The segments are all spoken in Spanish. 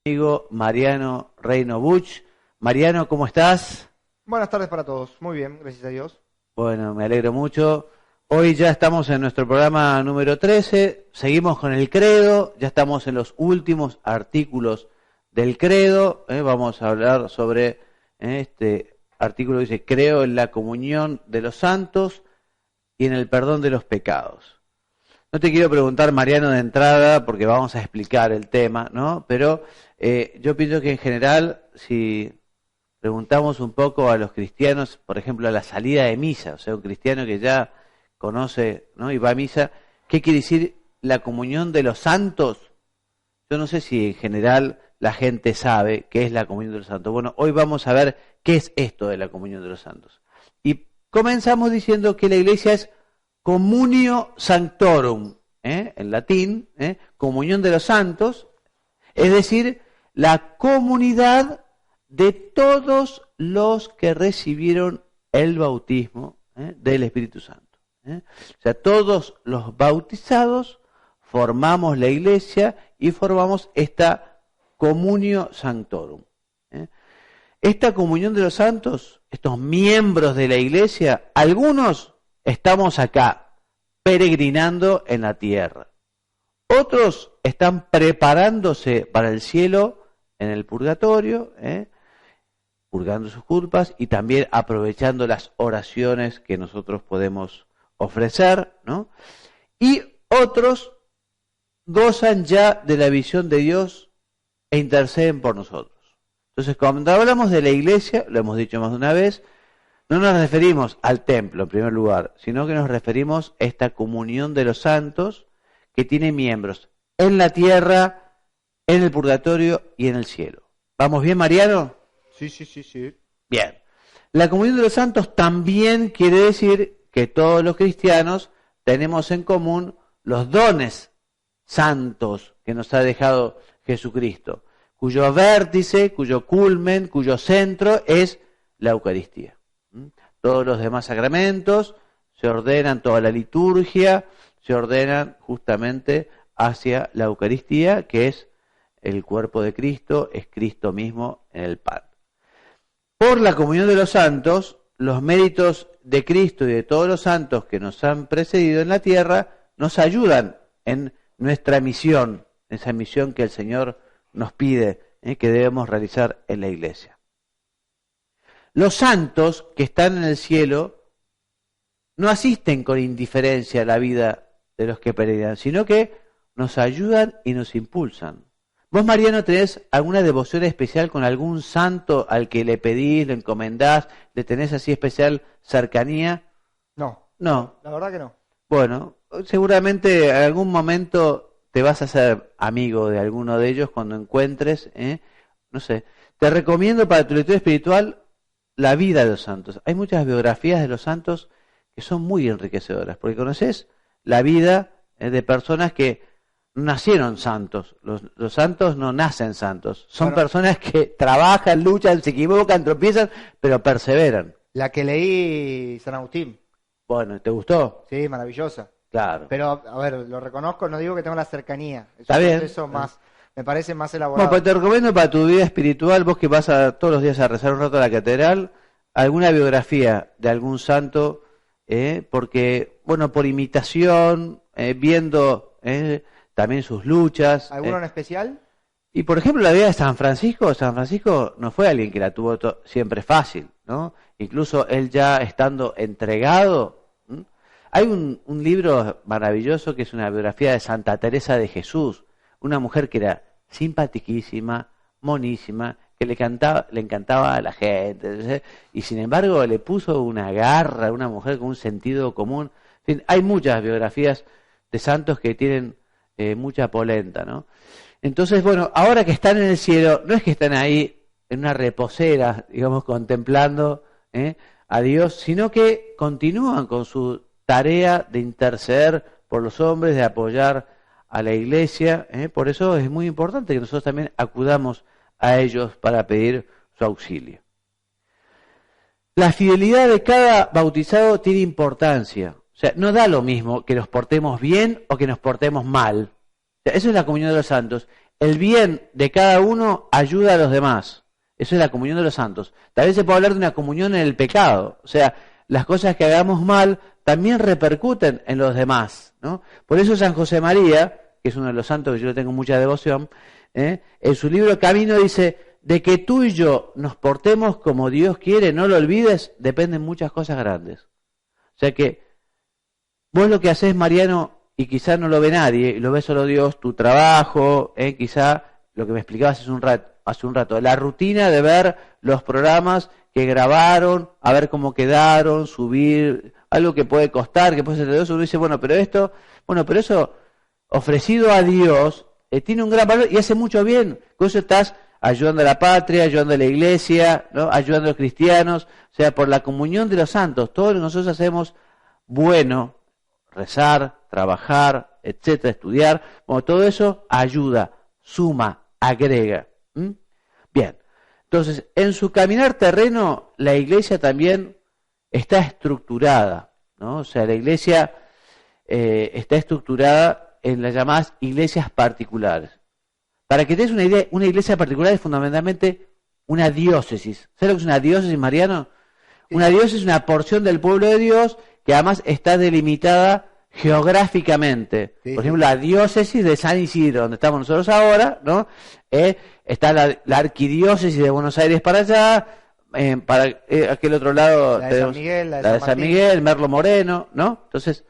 Amigo Mariano Reino Buch. Mariano, ¿cómo estás? Buenas tardes para todos. Muy bien, gracias a Dios. Bueno, me alegro mucho. Hoy ya estamos en nuestro programa número 13. Seguimos con el credo. Ya estamos en los últimos artículos del credo. Vamos a hablar sobre este artículo que dice: creo en la comunión de los santos y en el perdón de los pecados. No te quiero preguntar, Mariano, de entrada, porque vamos a explicar el tema, ¿no? Pero yo pienso que en general, si preguntamos un poco a los cristianos, por ejemplo, a la salida de misa, o sea, un cristiano que ya conoce, ¿no?, y va a misa, ¿qué quiere decir la comunión de los santos? Yo no sé si en general la gente sabe qué es la comunión de los santos. Bueno, hoy vamos a ver qué es esto de la comunión de los santos. Y comenzamos diciendo que la iglesia es Communio Sanctorum, en latín, comunión de los santos, es decir, la comunidad de todos los que recibieron el bautismo del Espíritu Santo. O sea, todos los bautizados formamos la iglesia y formamos esta Communio Sanctorum. Esta comunión de los santos, estos miembros de la iglesia, algunos estamos acá, peregrinando en la tierra. Otros están preparándose para el cielo en el purgatorio, purgando sus culpas y también aprovechando las oraciones que nosotros podemos ofrecer, ¿no? Y otros gozan ya de la visión de Dios e interceden por nosotros. Entonces, cuando hablamos de la iglesia, lo hemos dicho más de una vez, no nos referimos al templo en primer lugar, sino que nos referimos a esta comunión de los santos que tiene miembros en la tierra, en el purgatorio y en el cielo. ¿Vamos bien, Mariano? Sí. Bien. La comunión de los santos también quiere decir que todos los cristianos tenemos en común los dones santos que nos ha dejado Jesucristo, cuyo vértice, cuyo culmen, cuyo centro es la Eucaristía. Todos los demás sacramentos se ordenan, toda la liturgia se ordenan justamente hacia la Eucaristía, que es el cuerpo de Cristo, es Cristo mismo en el pan. Por la comunión de los santos, los méritos de Cristo y de todos los santos que nos han precedido en la tierra nos ayudan en nuestra misión, esa misión que el Señor nos pide, que debemos realizar en la iglesia. Los santos que están en el cielo no asisten con indiferencia a la vida de los que peregrinan, sino que nos ayudan y nos impulsan. ¿Vos, Mariano, tenés alguna devoción especial con algún santo al que le pedís, le encomendás, le tenés así especial cercanía? No. No. La verdad que no. Bueno, seguramente en algún momento te vas a hacer amigo de alguno de ellos cuando encuentres, no sé. Te recomiendo para tu lectura espiritual la vida de los santos. Hay muchas biografías de los santos que son muy enriquecedoras, porque conoces la vida de personas que nacieron santos. Los santos no nacen santos. Son personas que trabajan, luchan, se equivocan, tropiezan, pero perseveran. La que leí, San Agustín. Bueno, ¿te gustó? Sí, maravillosa. Claro. Pero, a ver, lo reconozco, no digo que tengo la cercanía. Está bien. Eso más, me parece más elaborado. Bueno, pues te recomiendo para tu vida espiritual, vos que vas todos los días a rezar un rato a la catedral, alguna biografía de algún santo, porque, bueno, por imitación, viendo también sus luchas. ¿Alguno en especial? Y, por ejemplo, la vida de San Francisco no fue alguien que la tuvo siempre fácil, ¿no? Incluso él ya estando entregado. Hay un libro maravilloso que es una biografía de Santa Teresa de Jesús, una mujer que era simpaticísima, monísima, que le encantaba a la gente, y sin embargo le puso una garra, una mujer con un sentido común. En fin, hay muchas biografías de santos que tienen mucha polenta, ¿no? Entonces, bueno, ahora que están en el cielo, no es que están ahí en una reposera, digamos, contemplando a Dios, sino que continúan con su tarea de interceder por los hombres, de apoyar a la iglesia. Por eso es muy importante que nosotros también acudamos a ellos para pedir su auxilio. La fidelidad de cada bautizado tiene importancia. O sea, no da lo mismo que nos portemos bien o que nos portemos mal. O sea, eso es la comunión de los santos. el bien de cada uno ayuda a los demás. Eso es la comunión de los santos. También se puede hablar de una comunión en el pecado. O sea, las cosas que hagamos mal también repercuten en los demás, ¿no? Por eso San José María, que es uno de los santos que yo le tengo mucha devoción, en su libro Camino dice, de que tú y yo nos portemos como Dios quiere, no lo olvides, dependen muchas cosas grandes. O sea que vos lo que haces, Mariano, y quizá no lo ve nadie, y lo ve solo Dios, tu trabajo, quizá lo que me explicabas hace un rato, la rutina de ver los programas que grabaron, a ver cómo quedaron, subir, algo que puede costar, que puede ser tedioso, uno dice, bueno, pero eso ofrecido a Dios tiene un gran valor y hace mucho bien. Con eso estás ayudando a la patria, ayudando a la iglesia, ¿no? Ayudando a los cristianos, o sea, por la comunión de los santos, todo lo que nosotros hacemos bueno, rezar, trabajar, etcétera, estudiar, bueno, todo eso ayuda, suma, agrega. Bien, entonces, en su caminar terreno, la iglesia también está estructurada, ¿no? O sea, la iglesia está estructurada en las llamadas iglesias particulares. Para que te des una idea, una iglesia particular es fundamentalmente una diócesis. ¿Sabes lo que es una diócesis, Mariano? Una diócesis es una porción del pueblo de Dios que además está delimitada geográficamente. Sí, por ejemplo, la diócesis de San Isidro, donde estamos nosotros ahora, ¿no? Está la arquidiócesis de Buenos Aires para allá, para aquel otro lado la de San Miguel, la de San Miguel, Merlo Moreno, ¿no? Entonces,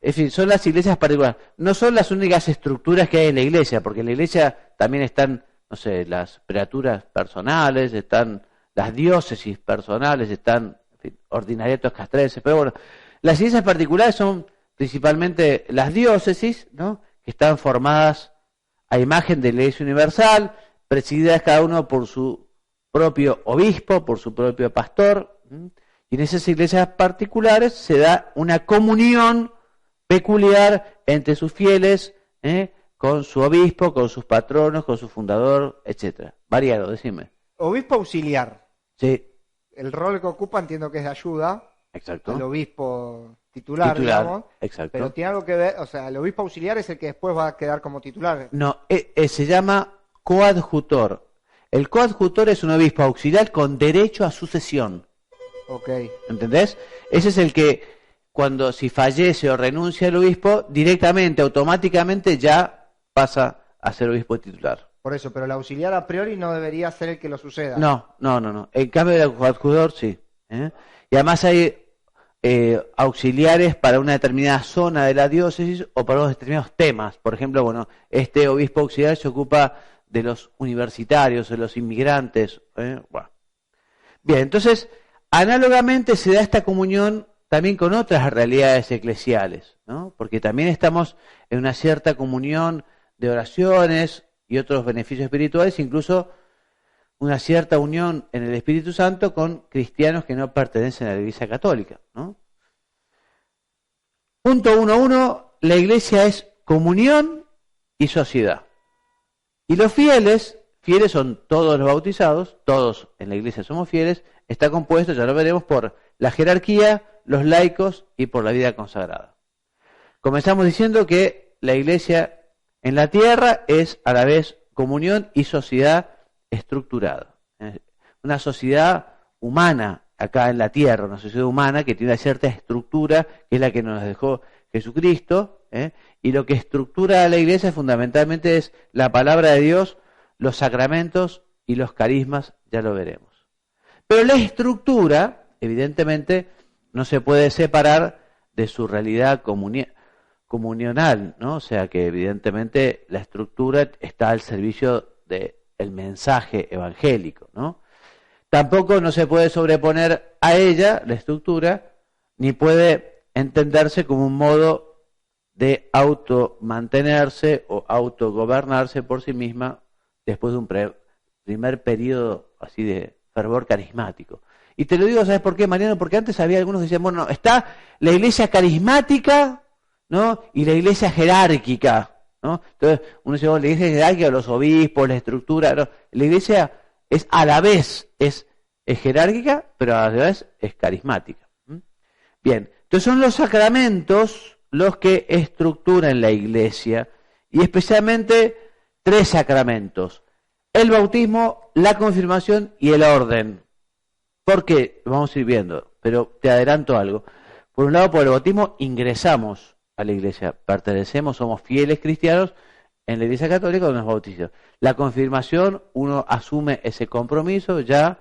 en fin, son las iglesias particulares. No son las únicas estructuras que hay en la iglesia, porque en la iglesia también están, no sé, las preaturas personales, están las diócesis personales, están, en fin, ordinariatos castrenses, pero bueno, las iglesias particulares son principalmente las diócesis, ¿no? Que están formadas a imagen de la Iglesia Universal, presididas cada uno por su propio obispo, por su propio pastor, y en esas iglesias particulares se da una comunión peculiar entre sus fieles, con su obispo, con sus patronos, con su fundador, etcétera. Variado, decime. Obispo auxiliar. Sí. El rol que ocupa entiendo que es de ayuda. Exacto. Al obispo titular, digamos. Exacto. Pero tiene algo que ver, o sea, el obispo auxiliar es el que después va a quedar como titular. No, se llama coadjutor. El coadjutor es un obispo auxiliar con derecho a sucesión. Ok. ¿Entendés? Ese es el que, cuando si fallece o renuncia el obispo, directamente, automáticamente ya pasa a ser obispo titular. Por eso, pero el auxiliar a priori no debería ser el que lo suceda. No. En cambio el coadjutor sí. Y además hay auxiliares para una determinada zona de la diócesis o para unos determinados temas. Por ejemplo, bueno, este obispo auxiliar se ocupa de los universitarios, de los inmigrantes. Bueno. Bien, entonces, análogamente se da esta comunión también con otras realidades eclesiales, ¿no? Porque también estamos en una cierta comunión de oraciones y otros beneficios espirituales, incluso una cierta unión en el Espíritu Santo con cristianos que no pertenecen a la Iglesia Católica, ¿no? Punto 1.1, la Iglesia es comunión y sociedad. Y los fieles son todos los bautizados, todos en la Iglesia somos fieles, está compuesto, ya lo veremos, por la jerarquía, los laicos y por la vida consagrada. Comenzamos diciendo que la Iglesia en la tierra es a la vez comunión y sociedad estructurada. Una sociedad humana acá en la tierra, una sociedad humana que tiene una cierta estructura, que es la que nos dejó Jesucristo, y lo que estructura a la Iglesia fundamentalmente es la palabra de Dios, los sacramentos y los carismas, ya lo veremos. Pero la estructura, evidentemente, no se puede separar de su realidad comunional, ¿no? O sea que evidentemente la estructura está al servicio del mensaje evangélico, ¿no? Tampoco no se puede sobreponer a ella, la estructura, ni puede entenderse como un modo de automantenerse o autogobernarse por sí misma después de un primer periodo así de fervor carismático. Y te lo digo, ¿sabes por qué, Mariano? Porque antes había algunos que decían, bueno, está la iglesia carismática, ¿no? Y la iglesia jerárquica, ¿no? Entonces uno dice, bueno, la iglesia jerárquica, los obispos, la estructura, ¿no? La iglesia es a la vez, es jerárquica, pero a la vez es carismática. Bien, entonces son los sacramentos los que estructuran la iglesia, y especialmente tres sacramentos: el bautismo, la confirmación y el orden. ¿Por qué? Vamos a ir viendo, pero te adelanto algo. Por un lado, por el bautismo ingresamos a la iglesia, pertenecemos, somos fieles cristianos en la iglesia católica donde nos bautizamos. La confirmación, uno asume ese compromiso ya,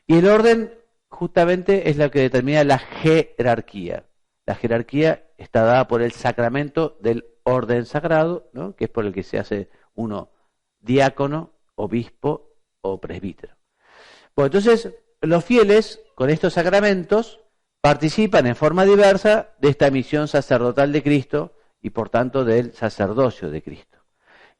y el orden justamente es la que determina la jerarquía. La jerarquía está dada por el sacramento del orden sagrado, ¿no? Que es por el que se hace uno diácono, obispo o presbítero. Bueno, entonces los fieles con estos sacramentos participan en forma diversa de esta misión sacerdotal de Cristo y por tanto del sacerdocio de Cristo.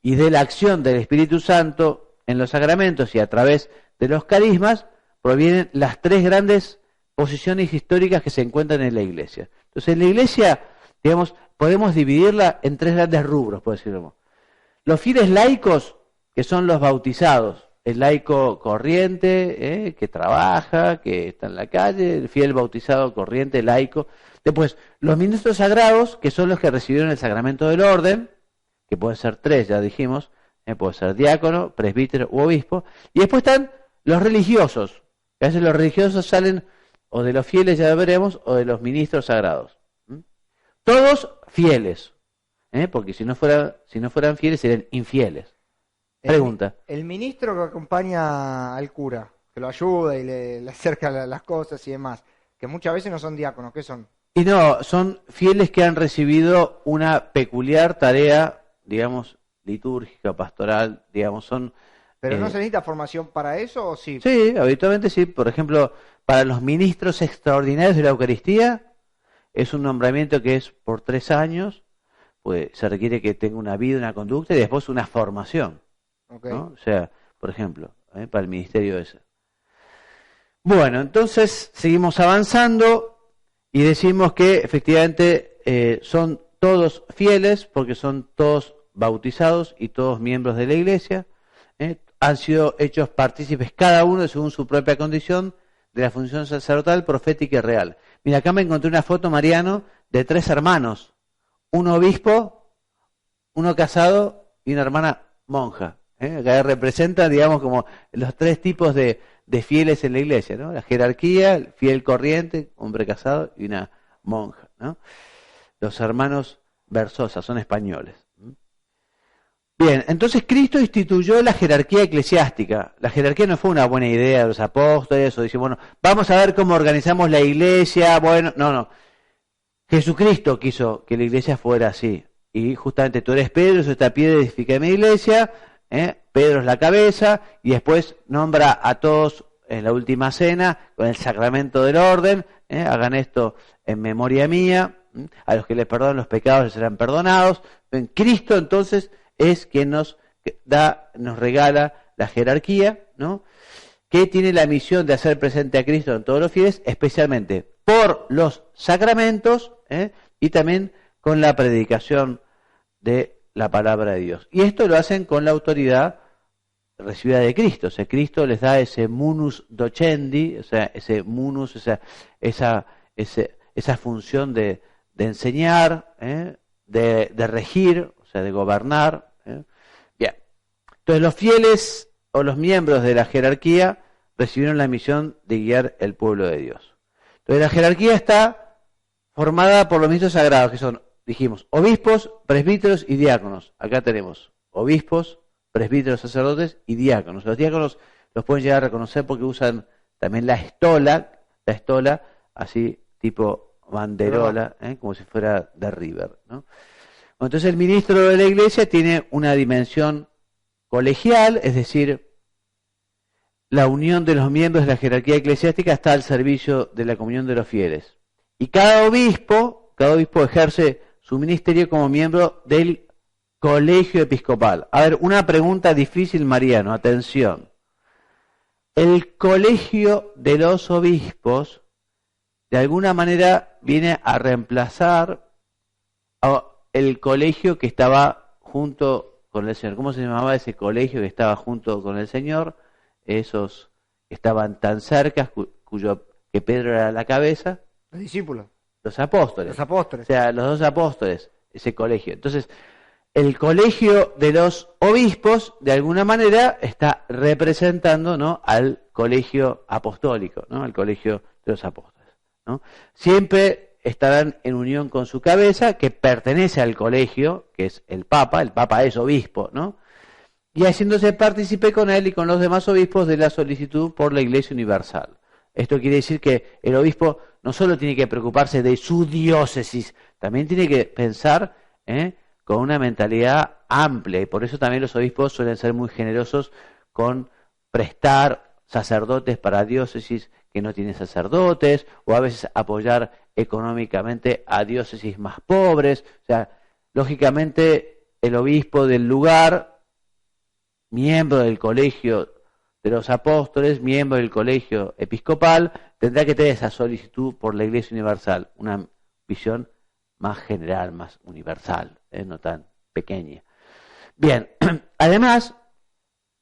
Y de la acción del Espíritu Santo en los sacramentos y a través de los carismas provienen las tres grandes posiciones históricas que se encuentran en la Iglesia. Entonces, en la Iglesia, digamos, podemos dividirla en tres grandes rubros, por decirlo. Los fieles laicos, que son los bautizados, el laico corriente, que trabaja, que está en la calle, el fiel bautizado corriente, laico. Después, los ministros sagrados, que son los que recibieron el sacramento del orden, que pueden ser tres, ya dijimos, puede ser diácono, presbítero u obispo. Y después están los religiosos, que a veces los religiosos salen o de los fieles, ya lo veremos, o de los ministros sagrados. Todos fieles, porque si no fueran fieles serían infieles. Pregunta. El ministro que acompaña al cura, que lo ayuda y le acerca las cosas y demás, que muchas veces no son diáconos, ¿qué son? Y no, son fieles que han recibido una peculiar tarea, digamos, litúrgica, pastoral, digamos, son... ¿Pero no se necesita formación para eso o sí? Sí, habitualmente sí. Por ejemplo, para los ministros extraordinarios de la Eucaristía, es un nombramiento que es por 3 años, pues se requiere que tenga una vida, una conducta y después una formación. Okay. ¿No? O sea, por ejemplo, para el ministerio ese. Bueno, entonces seguimos avanzando y decimos que efectivamente son todos fieles porque son todos bautizados y todos miembros de la Iglesia. Han sido hechos partícipes cada uno según su propia condición de la función sacerdotal, profética y real. Mira, acá me encontré una foto, Mariano, de 3 hermanos, un obispo, uno casado y una hermana monja. Acá representan, digamos, como los 3 tipos de fieles en la iglesia, ¿no? La jerarquía, el fiel corriente, hombre casado y una monja, ¿no? Los hermanos Versosa son españoles. Bien, entonces Cristo instituyó la jerarquía eclesiástica. La jerarquía no fue una buena idea de los apóstoles, o dice, bueno, vamos a ver cómo organizamos la iglesia. Bueno, no. Jesucristo quiso que la iglesia fuera así. Y justamente tú eres Pedro, yo esta piedra edifica mi iglesia, Pedro es la cabeza, y después nombra a todos en la última cena con el sacramento del orden, hagan esto en memoria mía, a los que les perdonan los pecados les serán perdonados. En Cristo entonces es quien nos regala la jerarquía, ¿no? Que tiene la misión de hacer presente a Cristo en todos los fieles, especialmente por los sacramentos, y también con la predicación de la palabra de Dios. Y esto lo hacen con la autoridad recibida de Cristo. O sea, Cristo les da ese munus docendi, o sea, ese munus, esa función de enseñar, de regir, o sea, de gobernar. Bien. Entonces los fieles o los miembros de la jerarquía recibieron la misión de guiar el pueblo de Dios. Entonces la jerarquía está formada por los ministros sagrados, que son, dijimos, obispos, presbíteros y diáconos. Acá tenemos obispos, presbíteros, sacerdotes y diáconos. Los diáconos los pueden llegar a reconocer porque usan también la estola, así tipo banderola, como si fuera de River, ¿no? Entonces el ministro de la iglesia tiene una dimensión colegial, es decir, la unión de los miembros de la jerarquía eclesiástica está al servicio de la comunión de los fieles. Y cada obispo ejerce su ministerio como miembro del colegio episcopal. A ver, una pregunta difícil, Mariano, atención. El colegio de los obispos, de alguna manera, viene a reemplazar el colegio que estaba junto con el Señor. ¿Cómo se llamaba ese colegio que estaba junto con el Señor? Esos que estaban tan cerca, que Pedro era la cabeza. Los discípulos. Los apóstoles. Los apóstoles. O sea, los 2 apóstoles, ese colegio. Entonces, el colegio de los obispos, de alguna manera, está representando, ¿no?, al colegio apostólico, ¿no?, al colegio de los apóstoles, ¿no? Siempre estarán en unión con su cabeza, que pertenece al colegio, que es el Papa es obispo, ¿no?, y haciéndose partícipe con él y con los demás obispos de la solicitud por la Iglesia Universal. Esto quiere decir que el obispo no solo tiene que preocuparse de su diócesis, también tiene que pensar con una mentalidad amplia, y por eso también los obispos suelen ser muy generosos con prestar sacerdotes para diócesis que no tienen sacerdotes, o a veces apoyar económicamente a diócesis más pobres. O sea, lógicamente el obispo del lugar, miembro del colegio de los apóstoles, miembro del colegio episcopal, tendrá que tener esa solicitud por la Iglesia Universal, una visión más general, más universal, no tan pequeña. Bien, además,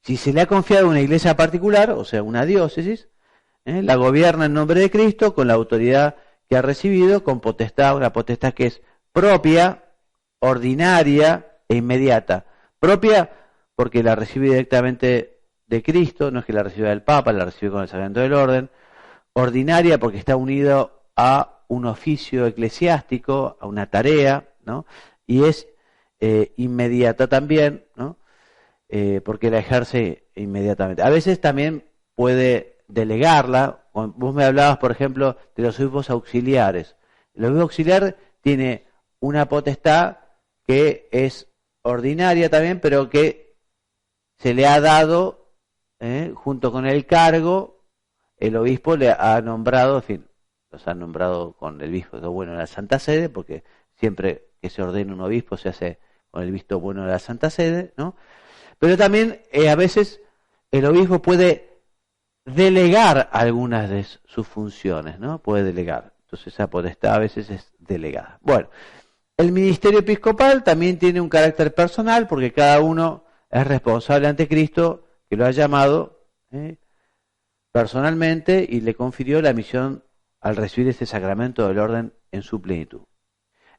si se le ha confiado una iglesia particular, o sea, una diócesis, la gobierna en nombre de Cristo con la autoridad que ha recibido, con potestad, una potestad que es propia, ordinaria e inmediata. Propia porque la recibe directamente de Cristo, no es que la reciba del Papa, la recibe con el sacramento del orden. Ordinaria porque está unido a un oficio eclesiástico, a una tarea, ¿no? Y es inmediata también, ¿no? Porque la ejerce inmediatamente. A veces también puede delegarla. Vos me hablabas, por ejemplo, de los obispos auxiliares. El obispo auxiliar tiene una potestad que es ordinaria también, pero que se le ha dado, junto con el cargo, el obispo le ha nombrado, en fin, los ha nombrado con el visto bueno de la Santa Sede, porque siempre que se ordena un obispo se hace con el visto bueno de la Santa Sede, ¿no? Pero también a veces el obispo puede delegar algunas de sus funciones, ¿no? Puede delegar. Entonces esa potestad a veces es delegada. Bueno, el ministerio episcopal también tiene un carácter personal, porque cada uno es responsable ante Cristo, que lo ha llamado personalmente y le confirió la misión al recibir este sacramento del orden en su plenitud.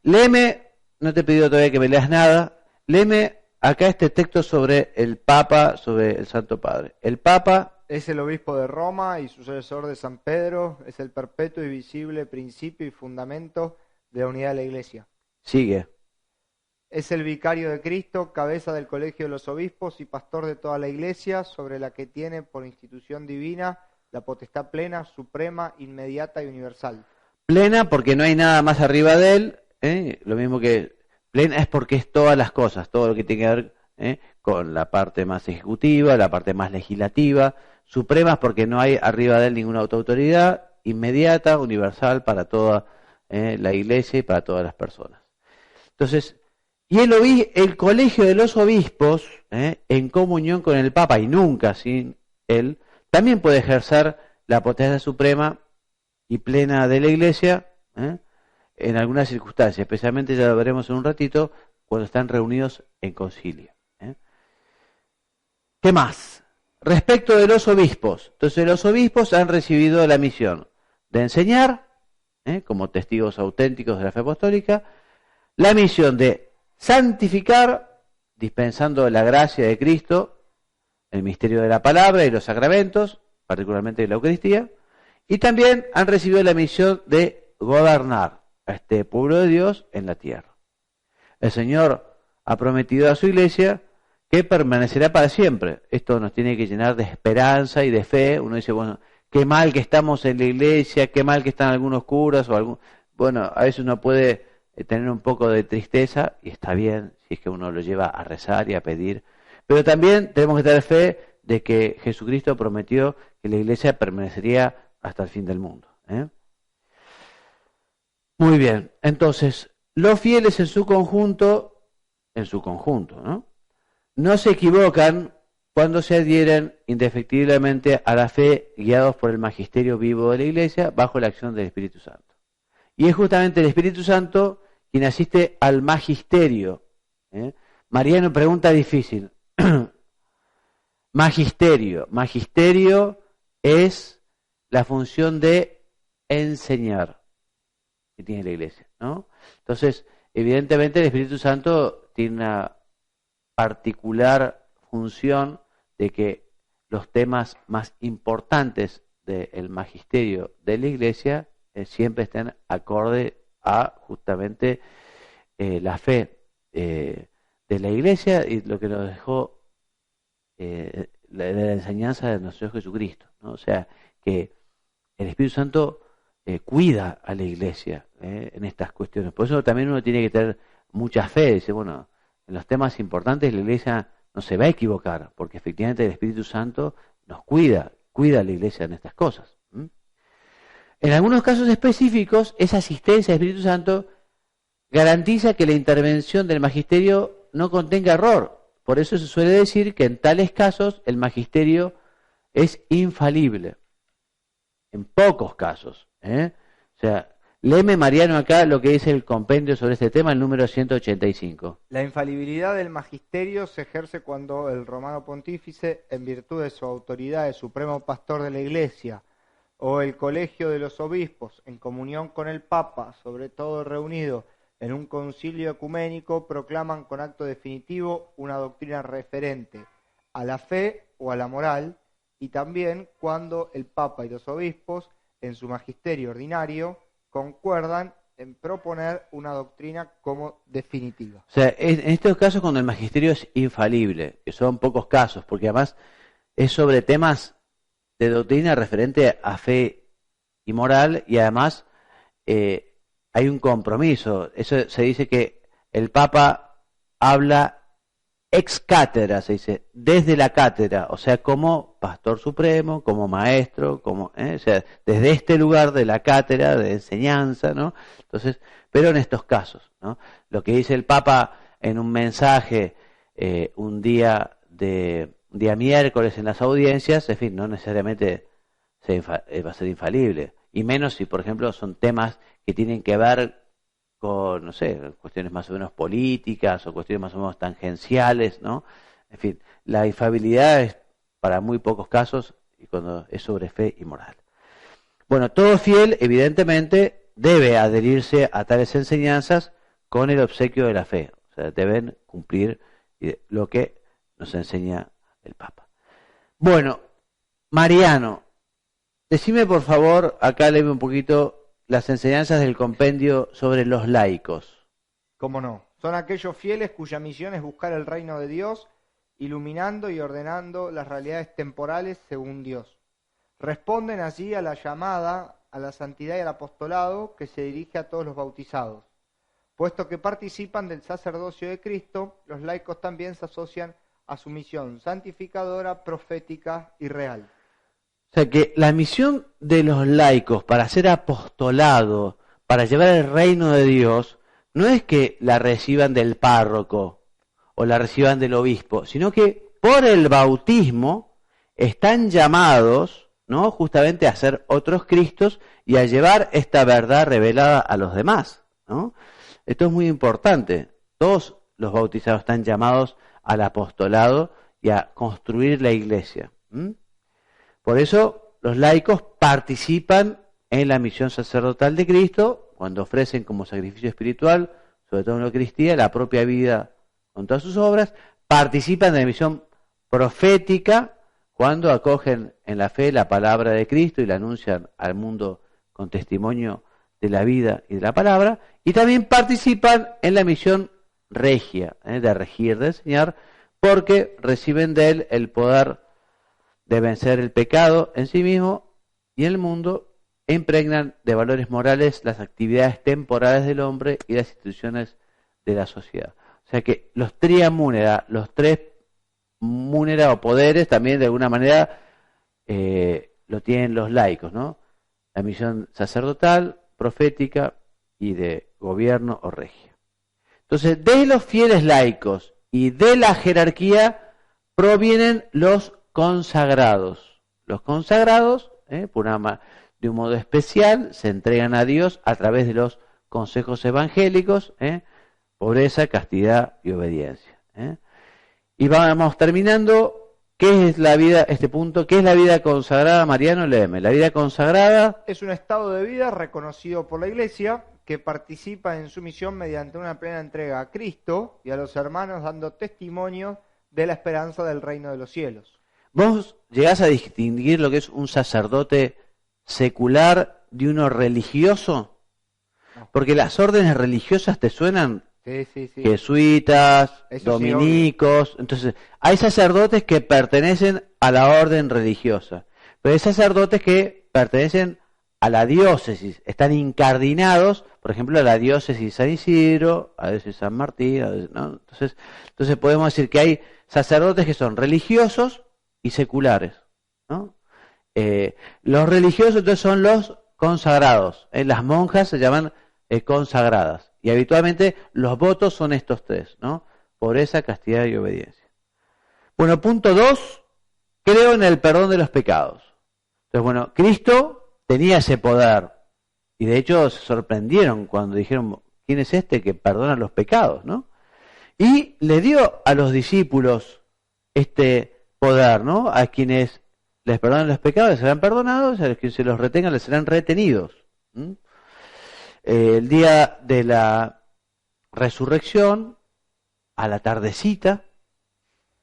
Léeme, no te he pedido todavía que me leas nada, léeme acá este texto sobre el Papa, sobre el Santo Padre. El Papa es el obispo de Roma y sucesor de San Pedro, es el perpetuo y visible principio y fundamento de la unidad de la Iglesia. Sigue. Es el vicario de Cristo, cabeza del colegio de los obispos y pastor de toda la Iglesia, sobre la que tiene por institución divina la potestad plena, suprema, inmediata y universal. Plena porque no hay nada más arriba de él, lo mismo que plena es porque es todas las cosas, todo lo que tiene que ver con la parte más ejecutiva, la parte más legislativa. Suprema es porque no hay arriba de él ninguna autoridad, inmediata, universal para toda la Iglesia y para todas las personas. Entonces, y el colegio de los obispos, en comunión con el Papa y nunca sin él, también puede ejercer la potestad suprema y plena de la Iglesia en algunas circunstancias, especialmente ya lo veremos en un ratito, cuando están reunidos en concilio. ¿Qué más? Respecto de los obispos, entonces los obispos han recibido la misión de enseñar, como testigos auténticos de la fe apostólica, la misión de santificar, dispensando la gracia de Cristo, el misterio de la palabra y los sacramentos, particularmente de la Eucaristía, y también han recibido la misión de gobernar a este pueblo de Dios en la tierra. El Señor ha prometido a su Iglesia que permanecerá para siempre. Esto nos tiene que llenar de esperanza y de fe. Uno dice, bueno, qué mal que estamos en la Iglesia, qué mal que están algunos curas, bueno, a veces uno puede tener un poco de tristeza, y está bien si es que uno lo lleva a rezar y a pedir, pero también tenemos que tener fe de que Jesucristo prometió que la Iglesia permanecería hasta el fin del mundo. Muy bien, entonces, los fieles en su conjunto, ¿no? No se equivocan cuando se adhieren indefectiblemente a la fe, guiados por el magisterio vivo de la Iglesia, bajo la acción del Espíritu Santo. Y es justamente el Espíritu Santo quien asiste al magisterio. Mariano, pregunta difícil. Magisterio. Magisterio es la función de enseñar que tiene la Iglesia, ¿no? Entonces, evidentemente el Espíritu Santo tiene una particular función de que los temas más importantes del magisterio de la Iglesia siempre estén acorde a justamente la fe de la Iglesia y lo que nos dejó la enseñanza de nuestro Señor Jesucristo, ¿no? O sea, que el Espíritu Santo cuida a la Iglesia en estas cuestiones. Por eso también uno tiene que tener mucha fe. Dice, bueno, en los temas importantes la Iglesia no se va a equivocar, porque efectivamente el Espíritu Santo nos cuida a la Iglesia en estas cosas. En algunos casos específicos, esa asistencia del Espíritu Santo garantiza que la intervención del magisterio no contenga error. Por eso se suele decir que en tales casos el magisterio es infalible. En pocos casos. O sea, léeme, Mariano, acá lo que dice el compendio sobre este tema, el número 185. La infalibilidad del magisterio se ejerce cuando el romano pontífice, en virtud de su autoridad de supremo pastor de la Iglesia, o el colegio de los obispos, en comunión con el Papa, sobre todo reunido en un concilio ecuménico, proclaman con acto definitivo una doctrina referente a la fe o a la moral, y también cuando el Papa y los obispos, en su magisterio ordinario, concuerdan en proponer una doctrina como definitiva. O sea, en estos casos cuando el magisterio es infalible, que son pocos casos, porque además es sobre temas de doctrina referente a fe y moral, y además hay un compromiso. Eso se dice que el Papa habla ex cátedra, se dice, desde la cátedra, o sea, como pastor supremo, como maestro, como, o sea, desde este lugar de la cátedra, de enseñanza, ¿no? Entonces, pero en estos casos, ¿no? Lo que dice el Papa en un mensaje un día miércoles en las audiencias, en fin, no necesariamente va a ser infalible, y menos si, por ejemplo, son temas que tienen que ver con, no sé, cuestiones más o menos políticas o cuestiones más o menos tangenciales, ¿no? En fin, la infalibilidad es para muy pocos casos y cuando es sobre fe y moral. Bueno, todo fiel, evidentemente, debe adherirse a tales enseñanzas con el obsequio de la fe. O sea, deben cumplir lo que nos enseña el Papa. Bueno, Mariano, decime por favor, acá léeme un poquito las enseñanzas del compendio sobre los laicos. ¿Cómo no? Son aquellos fieles cuya misión es buscar el reino de Dios, iluminando y ordenando las realidades temporales según Dios. Responden allí a la llamada a la santidad y al apostolado que se dirige a todos los bautizados. Puesto que participan del sacerdocio de Cristo, los laicos también se asocian a su misión santificadora, profética y real. O sea que la misión de los laicos para ser apostolado, para llevar el reino de Dios, no es que la reciban del párroco o la reciban del obispo, sino que por el bautismo están llamados, ¿no?, justamente a ser otros Cristos y a llevar esta verdad revelada a los demás, ¿no? Esto es muy importante. Todos los bautizados están llamados al apostolado y a construir la iglesia. Por eso los laicos participan en la misión sacerdotal de Cristo cuando ofrecen como sacrificio espiritual, sobre todo en la Eucaristía, la propia vida con todas sus obras. Participan de la misión profética cuando acogen en la fe la palabra de Cristo y la anuncian al mundo con testimonio de la vida y de la palabra. Y también participan en la misión regia, de regir, de enseñar, porque reciben de él el poder de vencer el pecado en sí mismo y en el mundo, e impregnan de valores morales las actividades temporales del hombre y las instituciones de la sociedad. O sea que los triamúnera, los tres múnera o poderes, también de alguna manera lo tienen los laicos, ¿no? La misión sacerdotal, profética y de gobierno o regia. Entonces, de los fieles laicos y de la jerarquía provienen los consagrados. Los consagrados, de un modo especial, se entregan a Dios a través de los consejos evangélicos, pobreza, castidad y obediencia. Y vamos terminando. ¿Qué es la vida, este punto? ¿Qué es la vida consagrada, Mariano? Léeme. La vida consagrada es un estado de vida reconocido por la Iglesia que participa en su misión mediante una plena entrega a Cristo y a los hermanos, dando testimonio de la esperanza del reino de los cielos. ¿Vos llegás a distinguir lo que es un sacerdote secular de uno religioso? No. Porque las órdenes religiosas te suenan Sí. jesuitas, Eso dominicos. Entonces, hay sacerdotes que pertenecen a la orden religiosa, pero hay sacerdotes que pertenecen a la diócesis, están incardinados, por ejemplo, a la diócesis San Isidro, a la diócesis San Martín, ¿no? Entonces podemos decir que hay sacerdotes que son religiosos y seculares, ¿no? Los religiosos entonces son los consagrados, las monjas se llaman consagradas, y habitualmente los votos son estos tres, ¿no? Pobreza, castidad y obediencia. Bueno, punto 2, creo en el perdón de los pecados. Entonces, bueno, Cristo tenía ese poder, y de hecho se sorprendieron cuando dijeron, ¿quién es este que perdona los pecados, no? Y le dio a los discípulos este poder, ¿no? A quienes les perdonan los pecados les serán perdonados, a los que se los retengan les serán retenidos. El día de la resurrección, a la tardecita,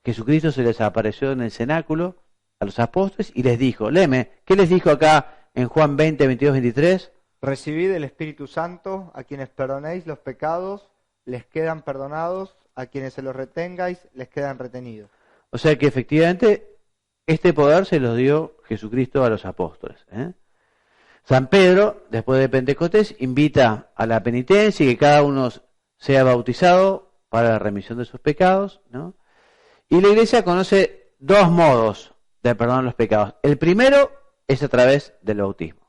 Jesucristo se les apareció en el cenáculo a los apóstoles y les dijo, léeme, ¿qué les dijo acá en Juan 20, 22, 23? Recibid el Espíritu Santo, a quienes perdonéis los pecados, les quedan perdonados, a quienes se los retengáis, les quedan retenidos. O sea que efectivamente este poder se los dio Jesucristo a los apóstoles. San Pedro, después de Pentecostés, invita a la penitencia y que cada uno sea bautizado para la remisión de sus pecados, ¿no? Y la Iglesia conoce dos modos de perdonar los pecados. El primero es a través del bautismo.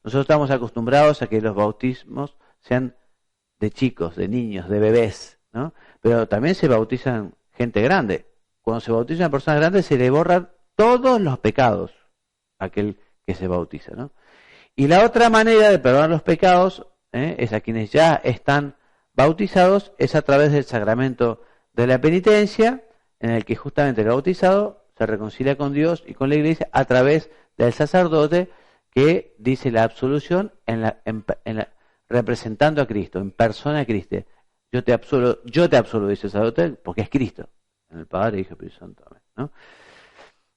Nosotros estamos acostumbrados a que los bautismos sean de chicos, de niños, de bebés, ¿no? Pero también se bautizan gente grande. Cuando se bautiza una persona grande se le borran todos los pecados a aquel que se bautiza, ¿no? Y la otra manera de perdonar los pecados es a quienes ya están bautizados, es a través del sacramento de la penitencia, en el que justamente el bautizado se reconcilia con Dios y con la Iglesia a través del sacerdote que dice la absolución representando a Cristo, en persona a Cristo. Yo te absolvo, dice el sacerdote, porque es Cristo, en el Padre, Hijo y Espíritu Santo, ¿no?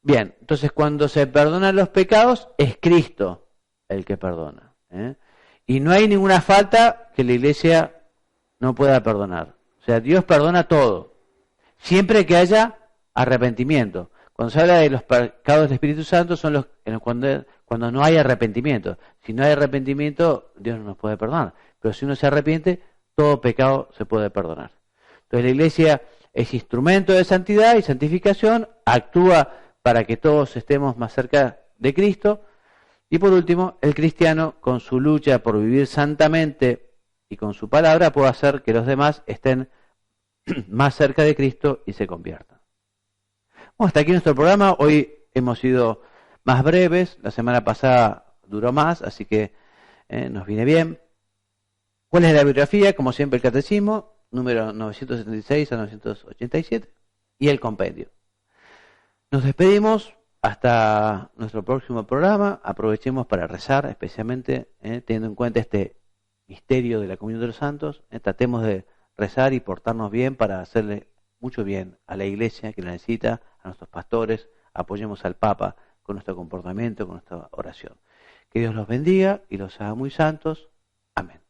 Bien, entonces cuando se perdonan los pecados, es Cristo el que perdona. Y no hay ninguna falta que la Iglesia no pueda perdonar. O sea, Dios perdona todo, siempre que haya arrepentimiento. Cuando se habla de los pecados del Espíritu Santo son los cuando no hay arrepentimiento. Si no hay arrepentimiento, Dios no nos puede perdonar. Pero si uno se arrepiente, todo pecado se puede perdonar. Entonces la Iglesia es instrumento de santidad y santificación, actúa para que todos estemos más cerca de Cristo. Y por último, el cristiano, con su lucha por vivir santamente y con su palabra, puede hacer que los demás estén más cerca de Cristo y se conviertan. Bueno, hasta aquí nuestro programa. Hoy hemos sido más breves. La semana pasada duró más, así que nos viene bien. ¿Cuál es la bibliografía? Como siempre, el Catecismo, número 976 a 987, y el compendio. Nos despedimos. Hasta nuestro próximo programa. Aprovechemos para rezar, especialmente teniendo en cuenta este misterio de la comunión de los santos. Tratemos de rezar y portarnos bien para hacerle mucho bien a la Iglesia que la necesita, a nuestros pastores. Apoyemos al Papa con nuestro comportamiento, con nuestra oración. Que Dios los bendiga y los haga muy santos. Amén.